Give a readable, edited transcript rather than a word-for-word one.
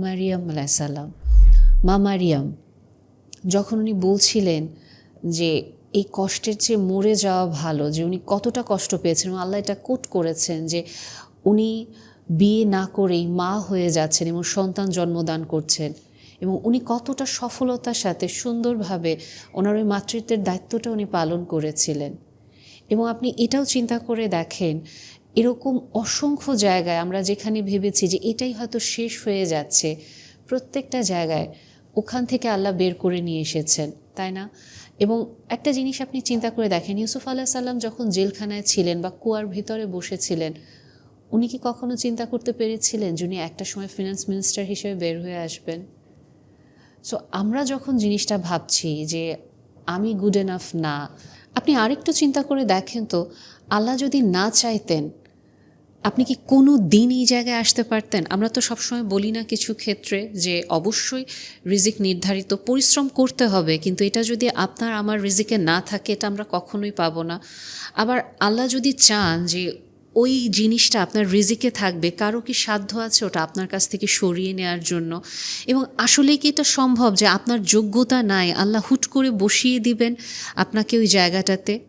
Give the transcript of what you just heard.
মারিয়াম আলাইসাল্লাম, মা মারিয়াম, যখন উনি বলছিলেন যে এই কষ্টের চেয়ে মরে যাওয়া ভালো, যে উনি কতটা কষ্ট পেয়েছেন এবং আল্লাহ এটা কোট করেছেন যে উনি বিয়ে না করেই মা হয়ে যাচ্ছেন এবং সন্তান জন্মদান করছেন এবং উনি কতটা সফলতার সাথে সুন্দরভাবে ওনার ওই মাতৃত্বের দায়িত্বটা উনি পালন করেছিলেন। এবং আপনি এটাও চিন্তা করে দেখেন, এরকম অসংখ্য জায়গায় আমরা যেখানে ভেবেছি যে এটাই হয়তো শেষ হয়ে যাচ্ছে, প্রত্যেকটা জায়গায় ওখান থেকে আল্লাহ বের করে নিয়ে এসেছেন, তাই না? এবং একটা জিনিস আপনি চিন্তা করে দেখেন, ইউসুফ আলাইহিস সালাম যখন জেলখানায় ছিলেন বা কুয়ার ভিতরে বসেছিলেন, উনি কি কখনো চিন্তা করতে পেরেছিলেন যে উনি একটা সময় ফিনান্স মিনিস্টার হিসেবে বের হয়ে আসবেন? সো আমরা যখন জিনিসটা ভাবছি যে আমি গুড এনাফ না, আপনি আরেকটু চিন্তা করে দেখেন তো, আল্লাহ যদি না চাইতেন আপনি কি কোনো দিন এই জায়গায় আসতে পারতেন? আমরা তো সবসময় বলি না কিছু ক্ষেত্রে যে অবশ্যই রিজিক নির্ধারিত, পরিশ্রম করতে হবে, কিন্তু এটা যদি আপনার আমার রিজিকে না থাকে এটা আমরা কখনোই পাবো না। আবার আল্লাহ যদি চান যে ওই জিনিসটা আপনার রিজিকে থাকবে, কারো কি সাধ্য আছে ওটা আপনার কাছ থেকে সরিয়ে নেওয়ার জন্য? এবং আসলেই কি এটা সম্ভব যে আপনার যোগ্যতা নাই, আল্লাহ হুট করে বসিয়ে দিবেন আপনাকে ওই জায়গাটাতে?